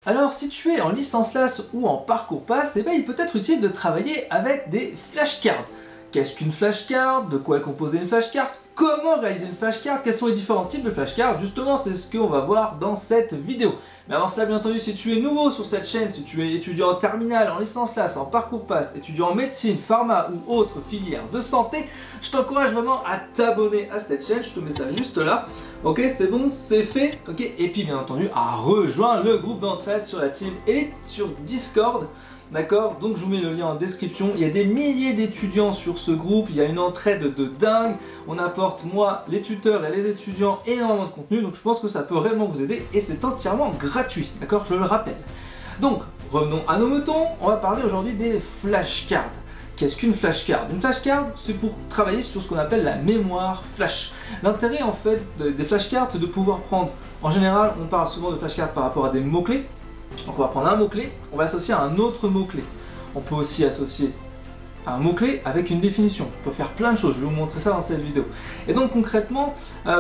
Alors si tu es en licence LAS ou en parcours pass, il peut être utile de travailler avec des flashcards. Qu'est-ce qu'une flashcard? De quoi est composée une flashcard? Comment réaliser une flashcard? Quels sont les différents types de flashcards? Justement, c'est ce qu'on va voir dans cette vidéo. Mais avant cela, bien entendu, si tu es nouveau sur cette chaîne, si tu es étudiant en terminale, en licence LAS, en parcours pass, étudiant en médecine, pharma ou autre filière de santé, je t'encourage vraiment à t'abonner à cette chaîne. Je te mets ça juste là. Ok, c'est bon, c'est fait. Ok, et puis bien entendu, à rejoindre le groupe d'entraide sur la team et sur Discord. D'accord, donc je vous mets le lien en description. Il y a des milliers d'étudiants sur ce groupe, il y a une entraide de dingue. On apporte, moi, les tuteurs et les étudiants, énormément de contenu. Donc je pense que ça peut réellement vous aider et c'est entièrement gratuit. D'accord, je le rappelle. Donc, revenons à nos moutons. On va parler aujourd'hui des flashcards. Qu'est-ce qu'une flashcard? Une flashcard, c'est pour travailler sur ce qu'on appelle la mémoire flash. L'intérêt en fait des flashcards, c'est de pouvoir prendre, en général, on parle souvent de flashcards par rapport à des mots-clés. Donc on va prendre un mot-clé, on va l'associer à un autre mot-clé. On peut aussi associer un mot-clé avec une définition. On peut faire plein de choses, je vais vous montrer ça dans cette vidéo. Et donc concrètement,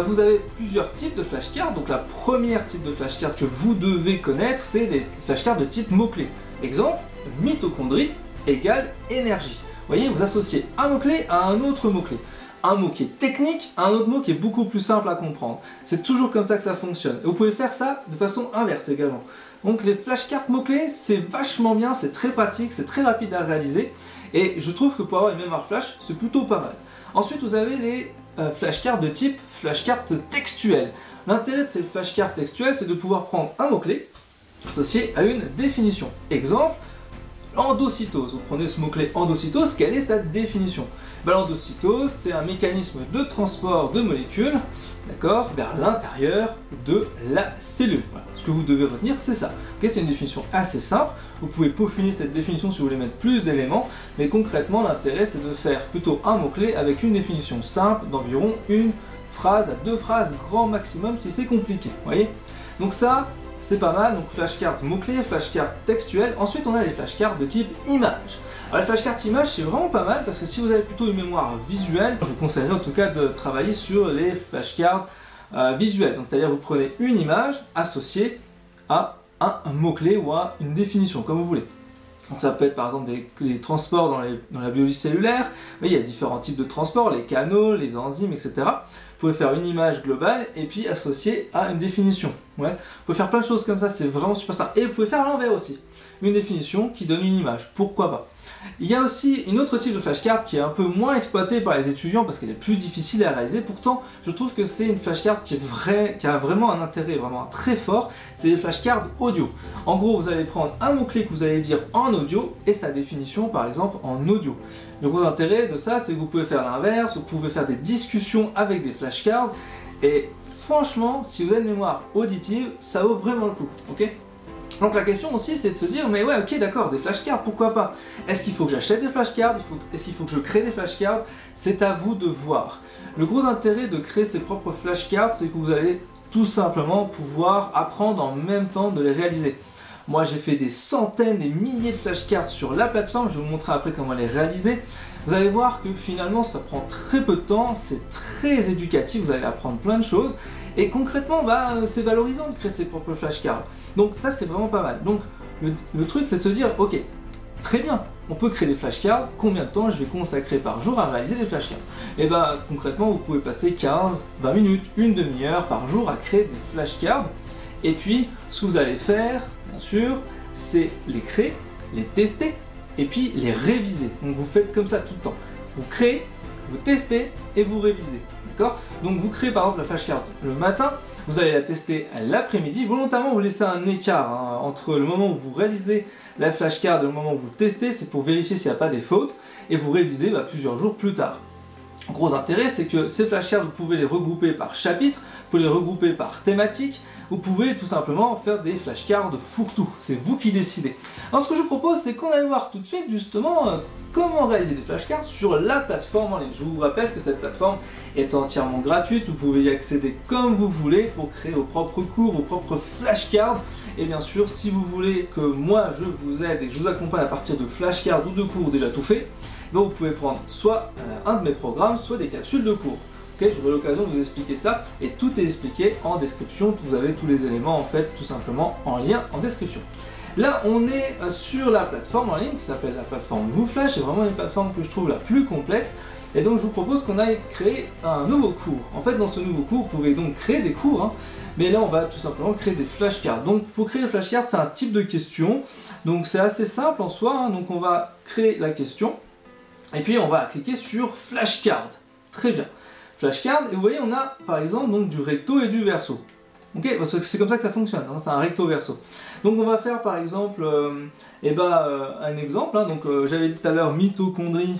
vous avez plusieurs types de flashcards. Donc la première type de flashcard que vous devez connaître, c'est les flashcards de type mot-clé. Exemple, mitochondrie égale énergie. Vous voyez, vous associez un mot-clé à un autre mot-clé. Un mot qui est technique à un autre mot qui est beaucoup plus simple à comprendre. C'est toujours comme ça que ça fonctionne. Et vous pouvez faire ça de façon inverse également. Donc les flashcards mots-clés, c'est vachement bien, c'est très pratique, c'est très rapide à réaliser. Et je trouve que pour avoir une mémoire flash, c'est plutôt pas mal. Ensuite, vous avez les flashcards de type flashcards textuels. L'intérêt de ces flashcards textuels, c'est de pouvoir prendre un mot-clé associé à une définition. Exemple, endocytose. Vous prenez ce mot-clé endocytose, quelle est sa définition? L'endocytose, c'est un mécanisme de transport de molécules, d'accord, vers l'intérieur de la cellule. Voilà. Ce que vous devez retenir, c'est ça. Okay, c'est une définition assez simple. Vous pouvez peaufiner cette définition si vous voulez mettre plus d'éléments, mais concrètement, l'intérêt, c'est de faire plutôt un mot-clé avec une définition simple d'environ une phrase à deux phrases grand maximum si c'est compliqué. Vous voyez? Donc ça, c'est pas mal, donc flashcard mots-clés, flashcard textuel. Ensuite, on a les flashcards de type image. Alors les flashcards image, c'est vraiment pas mal parce que si vous avez plutôt une mémoire visuelle, je vous conseillerais en tout cas de travailler sur les flashcards visuels. Donc c'est-à-dire vous prenez une image associée à un mot-clé ou à une définition, comme vous voulez. Donc ça peut être par exemple des transports dans la biologie cellulaire, mais il y a différents types de transports, les canaux, les enzymes, etc. Vous pouvez faire une image globale et puis associer à une définition. Ouais. Vous pouvez faire plein de choses comme ça, c'est vraiment super simple. Et vous pouvez faire à l'envers aussi. Une définition qui donne une image, pourquoi pas. Il y a aussi une autre type de flashcard qui est un peu moins exploitée par les étudiants parce qu'elle est plus difficile à réaliser. Pourtant, je trouve que c'est une flashcard qui a vraiment un intérêt vraiment très fort. C'est les flashcards audio. En gros, vous allez prendre un mot-clé que vous allez dire en audio et sa définition par exemple en audio. Le gros intérêt de ça, c'est que vous pouvez faire l'inverse, vous pouvez faire des discussions avec des flashcards et franchement, si vous avez une mémoire auditive, ça vaut vraiment le coup, ok? Donc la question aussi c'est de se dire, mais ouais ok d'accord, des flashcards, pourquoi pas? Est-ce qu'il faut que j'achète des flashcards? Est-ce qu'il faut que je crée des flashcards? C'est à vous de voir. Le gros intérêt de créer ses propres flashcards, c'est que vous allez tout simplement pouvoir apprendre en même temps de les réaliser. Moi j'ai fait des centaines, des milliers de flashcards sur la plateforme, je vais vous montrer après comment les réaliser. Vous allez voir que finalement ça prend très peu de temps, c'est très éducatif, vous allez apprendre plein de choses. Et concrètement, c'est valorisant de créer ses propres flashcards. Donc ça, c'est vraiment pas mal. Donc le truc, c'est de se dire, ok, très bien, on peut créer des flashcards. Combien de temps je vais consacrer par jour à réaliser des flashcards? Et concrètement, vous pouvez passer 15, 20 minutes, une demi-heure par jour à créer des flashcards. Et puis, ce que vous allez faire, bien sûr, c'est les créer, les tester, et puis les réviser. Donc vous faites comme ça tout le temps. Vous créez, vous testez et vous révisez. Donc vous créez par exemple la flashcard le matin, vous allez la tester l'après-midi, volontairement vous laissez un écart entre le moment où vous réalisez la flashcard et le moment où vous testez, c'est pour vérifier s'il n'y a pas des fautes, et vous révisez plusieurs jours plus tard. Gros intérêt, c'est que ces flashcards, vous pouvez les regrouper par chapitre, vous pouvez les regrouper par thématique, vous pouvez tout simplement faire des flashcards fourre-tout, c'est vous qui décidez. Alors ce que je vous propose, c'est qu'on aille voir tout de suite justement comment réaliser des flashcards sur la plateforme en ligne. Je vous rappelle que cette plateforme est entièrement gratuite, vous pouvez y accéder comme vous voulez pour créer vos propres cours, vos propres flashcards. Et bien sûr, si vous voulez que moi je vous aide et que je vous accompagne à partir de flashcards ou de cours déjà tout faits, vous pouvez prendre soit un de mes programmes, soit des capsules de cours. Ok, j'aurai l'occasion de vous expliquer ça et tout est expliqué en description. Vous avez tous les éléments en fait tout simplement en lien en description. Là, on est sur la plateforme en ligne qui s'appelle la plateforme WooFlash. C'est vraiment une plateforme que je trouve la plus complète. Et donc, je vous propose qu'on aille créer un nouveau cours. En fait, dans ce nouveau cours, vous pouvez donc créer des cours. Hein, mais là, on va tout simplement créer des flashcards. Donc, pour créer les flashcards, c'est un type de question. Donc, c'est assez simple en soi. Hein, donc, on va créer la question. Et puis, on va cliquer sur flashcard. Très bien. Flashcard. Et vous voyez, on a par exemple donc, du recto et du verso. Ok, parce que c'est comme ça que ça fonctionne, hein, c'est un recto verso. Donc on va faire par exemple un exemple, hein, donc j'avais dit tout à l'heure mitochondrie,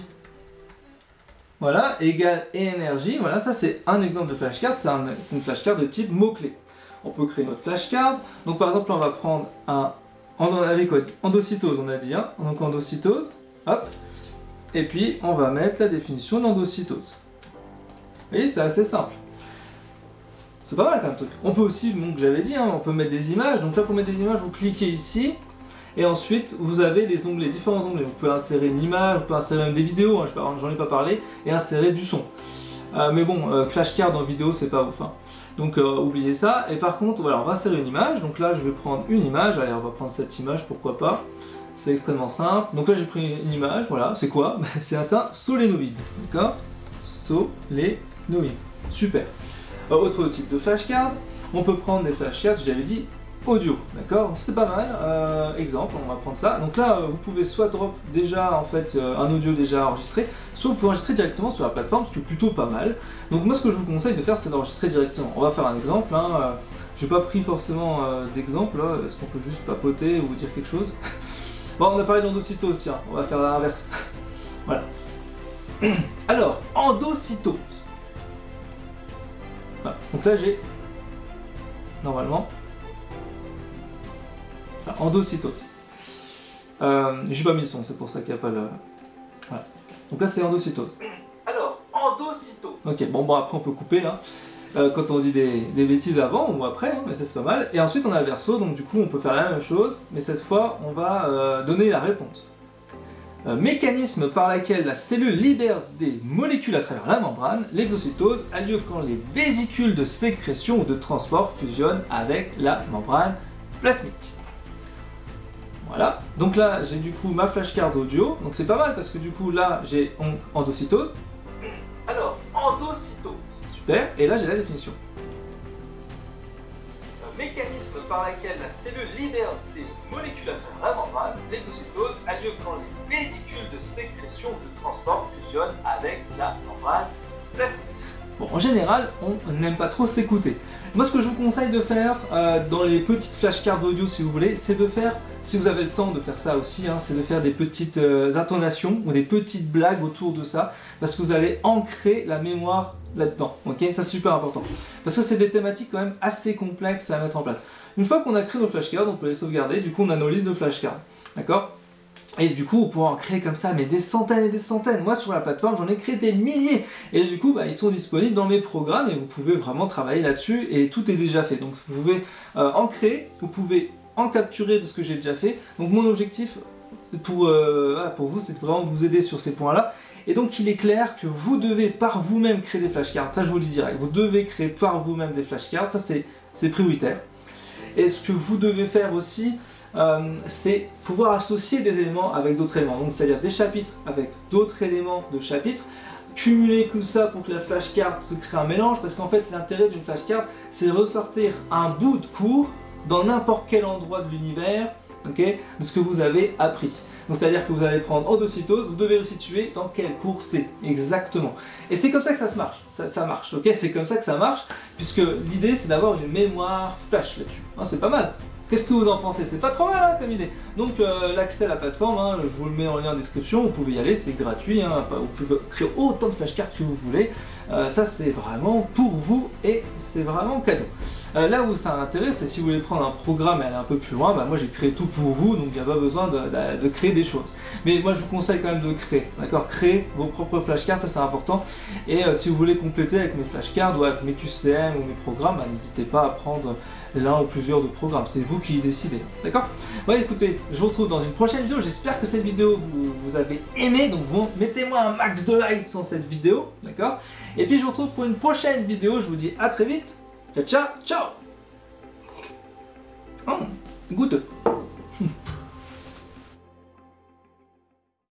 voilà, égale énergie, voilà, ça c'est un exemple de flashcard, c'est une flashcard de type mot-clé. On peut créer notre flashcard, donc par exemple on va prendre endocytose, on a dit, hein, donc endocytose, hop, et puis on va mettre la définition de l'endocytose. Vous voyez, c'est assez simple. C'est pas mal comme truc. On peut aussi, donc j'avais dit, hein, on peut mettre des images. Donc là, pour mettre des images, vous cliquez ici. Et ensuite, vous avez les onglets, différents onglets. Vous pouvez insérer une image, vous pouvez insérer même des vidéos, hein, j'en ai pas parlé, et insérer du son. Mais bon, flashcard en vidéo, c'est pas ouf. Hein. Donc oubliez ça. Et par contre, voilà, on va insérer une image. Donc là, je vais prendre une image. Allez, on va prendre cette image, pourquoi pas. C'est extrêmement simple. Donc là, j'ai pris une image, voilà. C'est quoi? C'est un solénoïde. D'accord? Solénoïde. Super. Autre type de flashcard, on peut prendre des flashcards, j'avais dit audio, d'accord? C'est pas mal, exemple, on va prendre ça. Donc là, vous pouvez soit drop déjà en fait un audio déjà enregistré, soit vous pouvez enregistrer directement sur la plateforme, ce qui est plutôt pas mal. Donc moi ce que je vous conseille de faire, c'est d'enregistrer directement. On va faire un exemple, hein, j'ai pas pris forcément d'exemple, est-ce qu'on peut juste papoter ou vous dire quelque chose? Bon, on a parlé de l'endocytose, tiens, on va faire l'inverse. Voilà. Alors, endocytose. Voilà. Donc là j'ai normalement endocytose. J'ai pas mis le son, c'est pour ça qu'il n'y a pas le. Voilà. Donc là c'est endocytose. Alors, endocytose. Ok, bon après on peut couper hein, quand on dit des bêtises avant ou après, hein, mais ça c'est pas mal. Et ensuite on a le verso, donc du coup on peut faire la même chose, mais cette fois on va donner la réponse. Mécanisme par lequel la cellule libère des molécules à travers la membrane, l'exocytose a lieu quand les vésicules de sécrétion ou de transport fusionnent avec la membrane plasmique. Voilà, donc là j'ai du coup ma flashcard audio, donc c'est pas mal parce que du coup là j'ai endocytose. Alors, endocytose. Super, et là j'ai la définition. Mécanisme par lequel la cellule libère des molécules à travers la membrane, l'exocytose a lieu quand les vésicules de sécrétion ou de transport fusionnent avec la membrane plasmique. Bon, en général, on n'aime pas trop s'écouter. Moi, ce que je vous conseille de faire dans les petites flashcards audio, si vous voulez, c'est de faire, si vous avez le temps de faire ça aussi, hein, c'est de faire des petites intonations ou des petites blagues autour de ça, parce que vous allez ancrer la mémoire là-dedans, ok? Ça c'est super important, parce que c'est des thématiques quand même assez complexes à mettre en place. Une fois qu'on a créé nos flashcards, on peut les sauvegarder, du coup on a nos listes de flashcards, d'accord? Et du coup on pourra en créer comme ça, mais des centaines et des centaines. Moi sur la plateforme j'en ai créé des milliers, et du coup ils sont disponibles dans mes programmes, et vous pouvez vraiment travailler là-dessus, et tout est déjà fait, donc vous pouvez en créer, vous pouvez en capturer de ce que j'ai déjà fait. Donc mon objectif pour vous, c'est vraiment de vous aider sur ces points-là. Et donc il est clair que vous devez par vous-même créer des flashcards, ça je vous le dis direct, vous devez créer par vous-même des flashcards, ça c'est prioritaire. Et ce que vous devez faire aussi, c'est pouvoir associer des éléments avec d'autres éléments, donc c'est-à-dire des chapitres avec d'autres éléments de chapitres, cumuler tout ça pour que la flashcard se crée un mélange, parce qu'en fait l'intérêt d'une flashcard, c'est ressortir un bout de cours dans n'importe quel endroit de l'univers, okay, de ce que vous avez appris. Donc c'est-à-dire que vous allez prendre endocytose, vous devez resituer dans quel cours c'est exactement. Et c'est comme ça que ça marche, ça marche, ok? C'est comme ça que ça marche, puisque l'idée c'est d'avoir une mémoire flash là-dessus. Hein, c'est pas mal. Qu'est-ce que vous en pensez? C'est pas trop mal hein, comme idée. Donc l'accès à la plateforme, hein, je vous le mets en lien en description, vous pouvez y aller, c'est gratuit, hein, vous pouvez créer autant de flashcards que vous voulez. Ça c'est vraiment pour vous et c'est vraiment cadeau. Là où ça a intérêt, c'est si vous voulez prendre un programme et aller un peu plus loin, bah moi j'ai créé tout pour vous, donc il n'y a pas besoin de créer des choses. Mais moi je vous conseille quand même de créer, d'accord? Créer vos propres flashcards, ça c'est important. Et si vous voulez compléter avec mes flashcards ou avec mes QCM ou mes programmes, bah, n'hésitez pas à prendre l'un ou plusieurs de programmes, c'est vous qui décidez, d'accord? Ouais, écoutez, je vous retrouve dans une prochaine vidéo, j'espère que cette vidéo vous avez aimé, donc mettez-moi un max de likes sur cette vidéo, d'accord? Et puis je vous retrouve pour une prochaine vidéo, je vous dis à très vite. Ciao, ciao, ciao. Goûteux.